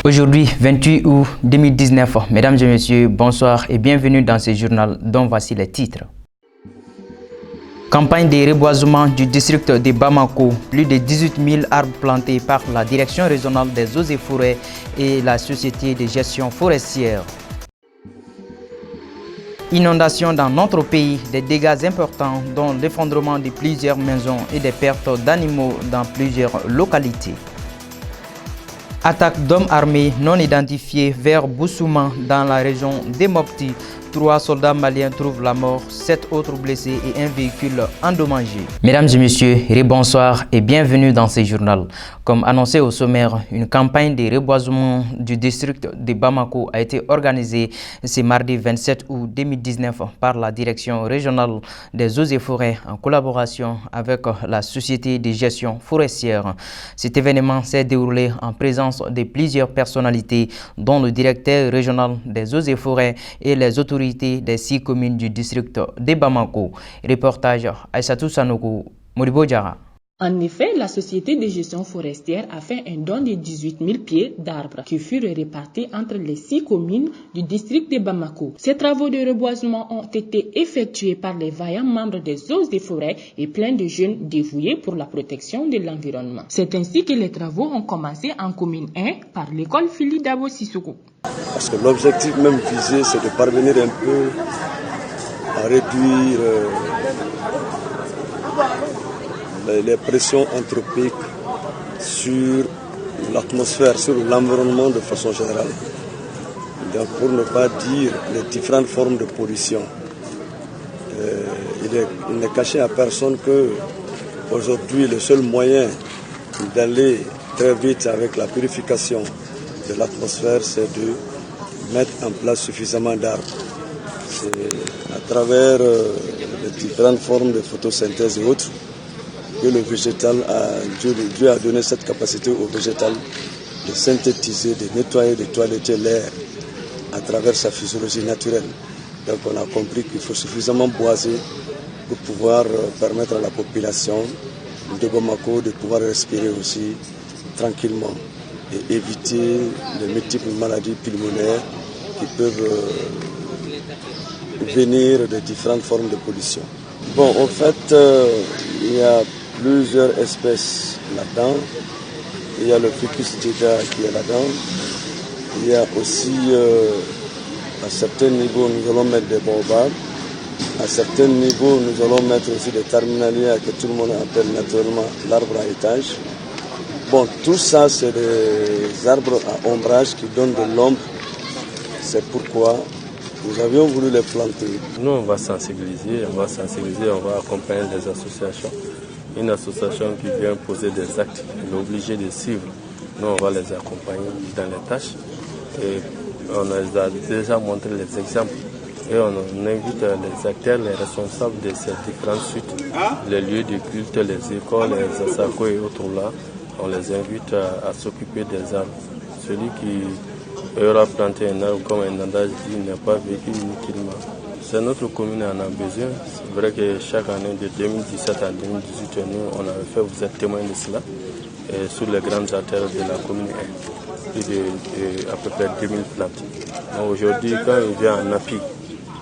Aujourd'hui, 28 août 2019, mesdames et messieurs, bonsoir et bienvenue dans ce journal dont voici les titres. Campagne de reboisement du district de Bamako, plus de 18 000 arbres plantés par la Direction régionale des eaux et forêts et la Société de gestion forestière. Inondations dans notre pays, des dégâts importants dont l'effondrement de plusieurs maisons et des pertes d'animaux dans plusieurs localités. Attaque d'hommes armés non identifiés vers Boussouma dans la région de Mopti. 3 soldats maliens trouvent la mort, 7 autres blessés et un véhicule endommagé. Mesdames et messieurs, bonsoir et bienvenue dans ce journal. Comme annoncé au sommaire, une campagne de reboisement du district de Bamako a été organisée ce mardi 27 août 2019 par la Direction régionale des eaux et forêts en collaboration avec la Société de gestion forestière. Cet événement s'est déroulé en présence de plusieurs personnalités, dont le directeur régional des eaux et forêts et les autorités des 6 communes du district de Bamako. Reportage Aïssatou Sanogo, Moribo Diara. En effet, la Société de gestion forestière a fait un don de 18 000 pieds d'arbres qui furent répartis entre les 6 communes du district de Bamako. Ces travaux de reboisement ont été effectués par les vaillants membres des eaux et forêts et plein de jeunes dévoués pour la protection de l'environnement. C'est ainsi que les travaux ont commencé en commune 1 par l'école Fili Dabo Sissoko. Parce que l'objectif même visé, c'est de parvenir un peu à réduire les pressions anthropiques sur l'atmosphère, sur l'environnement de façon générale. Donc, pour ne pas dire les différentes formes de pollution. Il n'est caché à personne que aujourd'hui le seul moyen d'aller très vite avec la purification de l'atmosphère, c'est de mettre en place suffisamment d'arbres. C'est à travers les différentes formes de photosynthèse et autres que le végétal Dieu a donné cette capacité au végétal de synthétiser, de nettoyer, de toiletter l'air à travers sa physiologie naturelle. Donc on a compris qu'il faut suffisamment boiser pour pouvoir permettre à la population de Bamako de pouvoir respirer aussi tranquillement et éviter les multiples maladies pulmonaires qui peuvent venir de différentes formes de pollution. Bon, en fait, il y a plusieurs espèces là-dedans. Il y a le Ficus jeda qui est là-dedans. Il y a aussi, à certains niveaux, nous allons mettre des baobabs. À certains niveaux, nous allons mettre aussi des terminalia que tout le monde appelle naturellement l'arbre à étage. Bon, tout ça, c'est des arbres à ombrage qui donnent de l'ombre. C'est pourquoi nous avions voulu les planter. Nous, on va sensibiliser, on va accompagner les associations. Une association qui vient poser des actes, elle est obligée de suivre. Nous, on va les accompagner dans les tâches. Et on les a déjà montré les exemples. Et on invite les acteurs, les responsables de ces différentes suites, les lieux de culte, les écoles, les asako et autres là. On les invite à s'occuper des arbres. Celui qui aura planté un arbre, comme un adage dit, n'a pas vécu inutilement. C'est notre commune en a besoin. C'est vrai que chaque année, de 2017 à 2018, nous, on avait fait, vous êtes témoins de cela, et sur les grandes artères de la commune 1, plus de à peu près 2000 plantes. Aujourd'hui, quand il vient en appui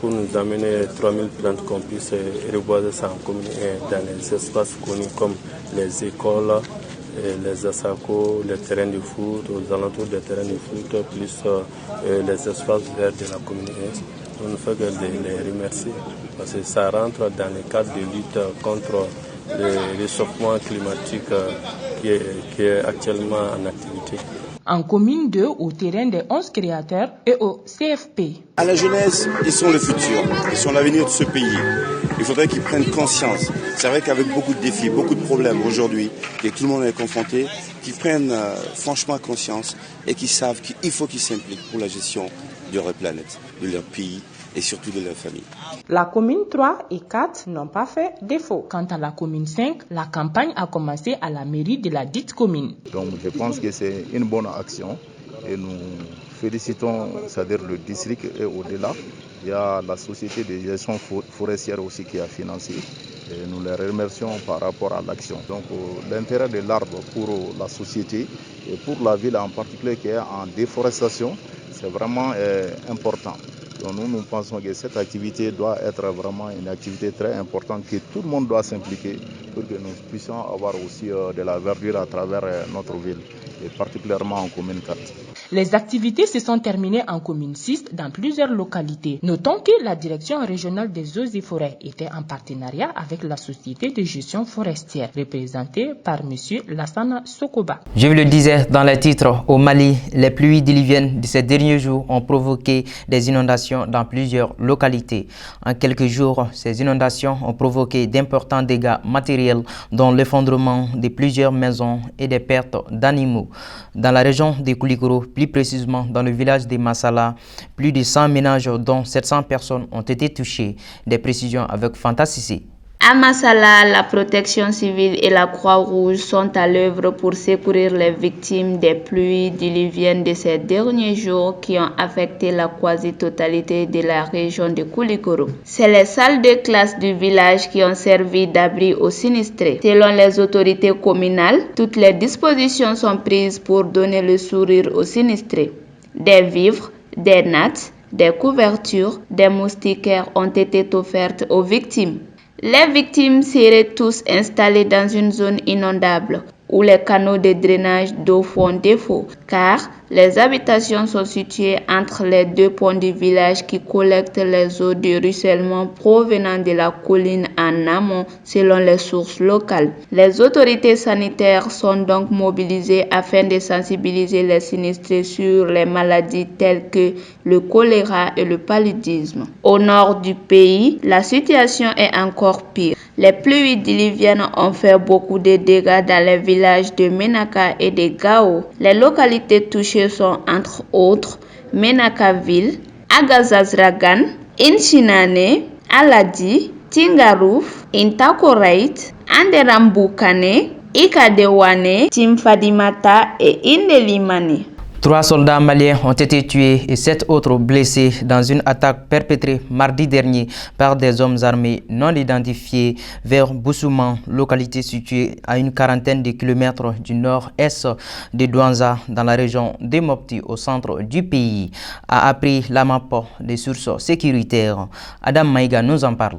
pour nous amener 3000 plantes qu'on puisse reboiser ça en commune 1 dans les espaces connus comme les écoles, les asako, les terrains de foot, aux alentours des terrains de foot, plus les espaces verts de la commune 1. On ne fait que les remercier parce que ça rentre dans le cadre de lutte contre le réchauffement climatique qui est actuellement en activité. En commune 2, au terrain des 11 créateurs et au CFP. À la jeunesse, ils sont le futur, ils sont l'avenir de ce pays. Il faudrait qu'ils prennent conscience. C'est vrai qu'avec beaucoup de défis, beaucoup de problèmes aujourd'hui, que tout le monde est confronté, qu'ils prennent franchement conscience et qu'ils savent qu'il faut qu'ils s'impliquent pour la gestion de leur planète, de leur pays et surtout de leur famille. La commune 3 et 4 n'ont pas fait défaut. Quant à la commune 5, la campagne a commencé à la mairie de la dite commune. Donc je pense que c'est une bonne action et nous félicitons, c'est-à-dire le district et au-delà. Il y a la société de gestion forestière aussi qui a financé. Et nous les remercions par rapport à l'action. Donc l'intérêt de l'arbre pour la société et pour la ville en particulier qui est en déforestation, c'est vraiment important. Donc nous pensons que cette activité doit être vraiment une activité très importante, que tout le monde doit s'impliquer pour que nous puissions avoir aussi de la verdure à travers notre ville, et particulièrement en commune 4. Les activités se sont terminées en commune 6 dans plusieurs localités. Notons que la direction régionale des eaux et forêts était en partenariat avec la société de gestion forestière, représentée par M. Lassana Sokoba. Je vous le disais dans les titres, au Mali, les pluies diluviennes de ces derniers jours ont provoqué des inondations dans plusieurs localités. En quelques jours, ces inondations ont provoqué d'importants dégâts matériels, dont l'effondrement de plusieurs maisons et des pertes d'animaux. Dans la région de Koulikoro, plus précisément dans le village de Massala, plus de 100 ménages dont 700 personnes ont été touchées. Des précisions avec Fanta Sissé. À Massala, la protection civile et la Croix-Rouge sont à l'œuvre pour secourir les victimes des pluies diluviennes de ces derniers jours qui ont affecté la quasi-totalité de la région de Koulikoro. C'est les salles de classe du village qui ont servi d'abri aux sinistrés. Selon les autorités communales, toutes les dispositions sont prises pour donner le sourire aux sinistrés. Des vivres, des nattes, des couvertures, des moustiquaires ont été offertes aux victimes. Les victimes seraient tous installées dans une zone inondable où les canaux de drainage d'eau font défaut, car les habitations sont situées entre les deux ponts du village qui collectent les eaux de ruissellement provenant de la colline en amont selon les sources locales. Les autorités sanitaires sont donc mobilisées afin de sensibiliser les sinistrés sur les maladies telles que le choléra et le paludisme. Au nord du pays, la situation est encore pire. Les pluies diluviennes ont fait beaucoup de dégâts dans les villages de Menaka et de Gao. Les localités touchées sont entre autres Menaka-Ville, Agazazragan, Inchinane, Aladi, Tingarouf, Intakoreit, Anderambukane, Ikadewane, Timfadimata et Indelimane. 3 soldats maliens ont été tués et 7 autres blessés dans une attaque perpétrée mardi dernier par des hommes armés non identifiés vers Boussouman, localité située à une quarantaine de kilomètres du nord-est de Douanza, dans la région de Mopti, au centre du pays, a appris la MAPO des sources sécuritaires. Adam Maïga nous en parle.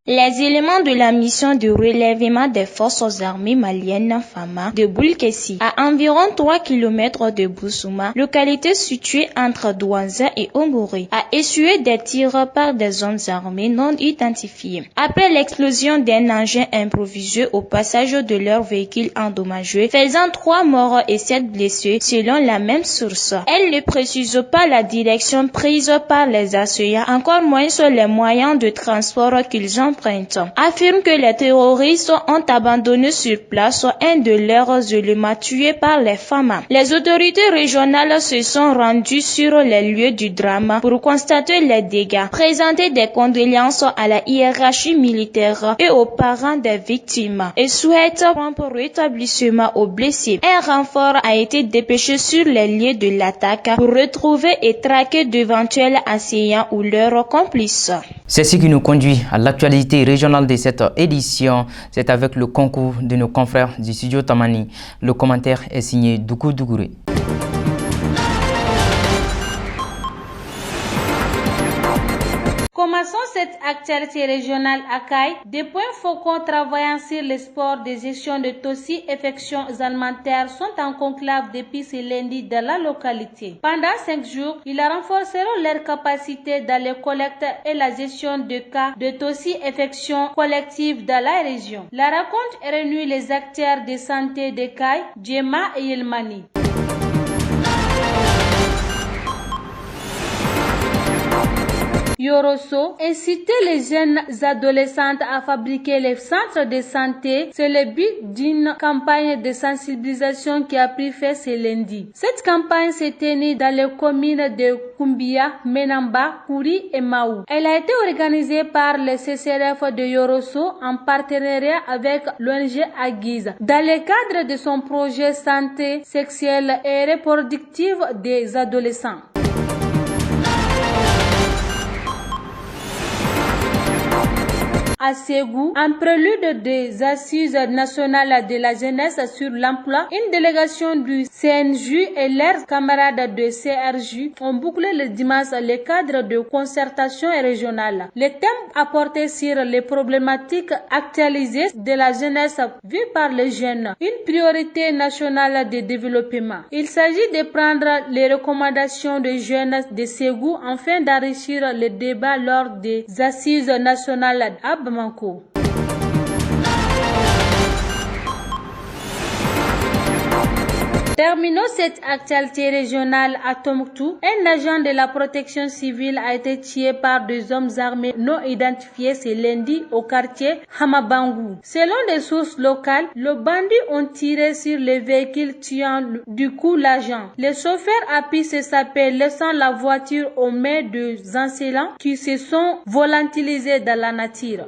Les éléments de la mission de relèvement des forces armées maliennes FAMA de Boulkessi, à environ 3 km de Boussouma, localité située entre Douanza et Omoré, a essuyé des tirs par des hommes armés non identifiés. Après l'explosion d'un engin improvisé au passage de leur véhicule endommagé, faisant 3 morts et 7 blessés selon la même source. Elle ne précise pas la direction prise par les assaillants, encore moins sur les moyens de transport qu'ils ont affirme que les terroristes ont abandonné sur place un de leurs éléments tués par les femmes. Les autorités régionales se sont rendues sur les lieux du drame pour constater les dégâts, présenter des condoléances à la hiérarchie militaire et aux parents des victimes et souhaitent un prompt rétablissement aux blessés. Un renfort a été dépêché sur les lieux de l'attaque pour retrouver et traquer d'éventuels assaillants ou leurs complices. C'est ce qui nous conduit à l'actualité régionale de cette édition. C'est avec le concours de nos confrères du studio Tamani. Le commentaire est signé Doukou Dougouré. Commençons cette actualité régionale à Caille. Des points focaux travaillant sur le sport des gestions de toxi-infections alimentaires sont en conclave depuis ce lundi dans la localité. Pendant 5 jours, ils renforceront leur capacité dans les collectes et la gestion de cas de toxi-infections collectives dans la région. La rencontre réunit les acteurs de santé de Caille, Djema et Yelmani. Yorosso, inciter les jeunes adolescentes à fabriquer les centres de santé, c'est le but d'une campagne de sensibilisation qui a pris fin ce lundi. Cette campagne s'est tenue dans les communes de Kumbia, Menamba, Kouri et Maou. Elle a été organisée par le CCRF de Yorosso en partenariat avec l'ONG Aguiz dans le cadre de son projet santé sexuelle et reproductive des adolescents. À Ségou, en prélude des Assises nationales de la jeunesse sur l'emploi, une délégation du CNJ et leurs camarades de CRJ ont bouclé le dimanche le cadre de concertation régionale. Le thème apporté sur les problématiques actualisées de la jeunesse vue par les jeunes, une priorité nationale de développement. Il s'agit de prendre les recommandations des jeunes de Ségou afin d'enrichir le débat lors des Assises nationales à Bamako. Terminons cette actualité régionale à Tombouctou. Un agent de la protection civile a été tué par des hommes armés non identifiés ce lundi au quartier Hamabangu. Selon des sources locales, les bandits ont tiré sur le véhicule tuant du coup l'agent. Le chauffeur a pris ses sapeurs laissant la voiture aux mains des assaillants qui se sont volatilisés dans la nature.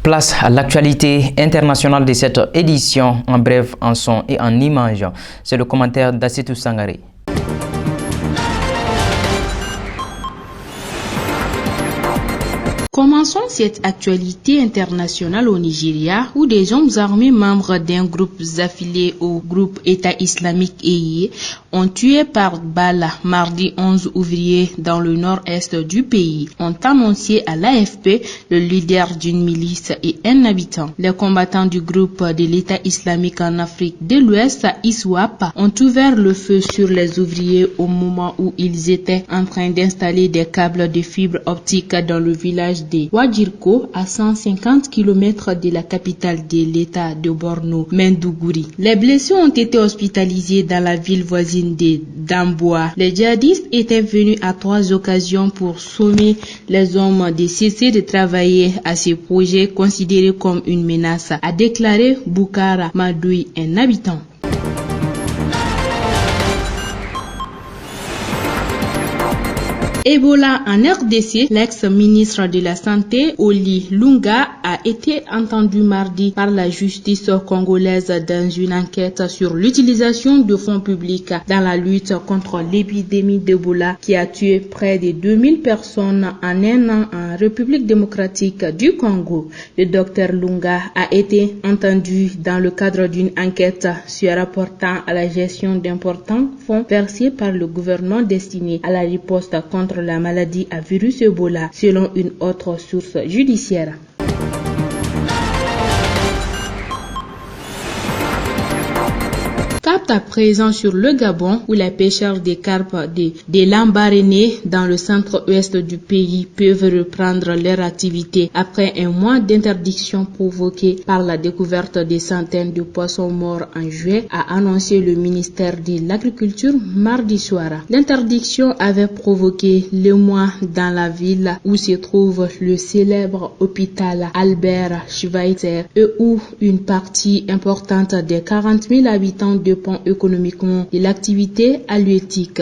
Place à l'actualité internationale de cette édition, en bref, en son et en image. C'est le commentaire d'Assetou Sangaré. Commençons cette actualité internationale au Nigeria où des hommes armés membres d'un groupe affilié au groupe État islamique EIE ont tué par balle mardi 11 ouvriers dans le nord-est du pays, ont annoncé à l'AFP le leader d'une milice et un habitant. Les combattants du groupe de l'État islamique en Afrique de l'Ouest, ISWAP, ont ouvert le feu sur les ouvriers au moment où ils étaient en train d'installer des câbles de fibre optique dans le village de Wajirko, à 150 km de la capitale de l'État de Borno, Maiduguri. Les blessés ont été hospitalisés dans la ville voisine de Damboa. Les djihadistes étaient venus à 3 occasions pour sommer les hommes de cesser de travailler à ce projet considéré comme une menace, a déclaré Boukara Madoui, un habitant. Ebola en RDC, l'ex-ministre de la Santé, Oli Lunga, a été entendu mardi par la justice congolaise dans une enquête sur l'utilisation de fonds publics dans la lutte contre l'épidémie d'Ebola qui a tué près de 2000 personnes en un an en République démocratique du Congo. Le docteur Lunga a été entendu dans le cadre d'une enquête sur rapportant à la gestion d'importants fonds versés par le gouvernement destinés à la riposte contre la maladie à virus Ebola, selon une autre source judiciaire. Cap à présent sur le Gabon où les pêcheurs des carpes de Lambaréné dans le centre-ouest du pays peuvent reprendre leur activité après un mois d'interdiction provoquée par la découverte des centaines de poissons morts en juillet, a annoncé le ministère de l'Agriculture mardi soir. L'interdiction avait provoqué l'émoi dans la ville où se trouve le célèbre hôpital Albert Schweitzer et où une partie importante des 40 000 habitants dépend économiquement de l'activité halieutique.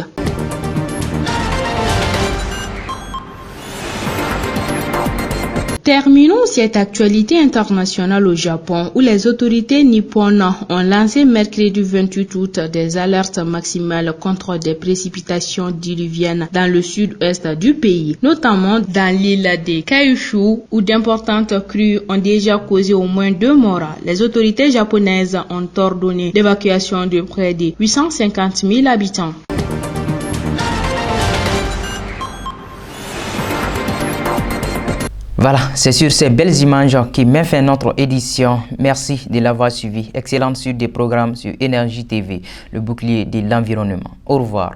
Terminons cette actualité internationale au Japon où les autorités nippones ont lancé mercredi 28 août des alertes maximales contre des précipitations diluviennes dans le sud-ouest du pays, notamment dans l'île de Kyushu où d'importantes crues ont déjà causé au moins 2 morts. Les autorités japonaises ont ordonné l'évacuation de près de 850 000 habitants. Voilà, c'est sur ces belles images qui met fin notre édition. Merci de l'avoir suivi. Excellente suite des programmes sur Énergie TV, le bouclier de l'environnement. Au revoir.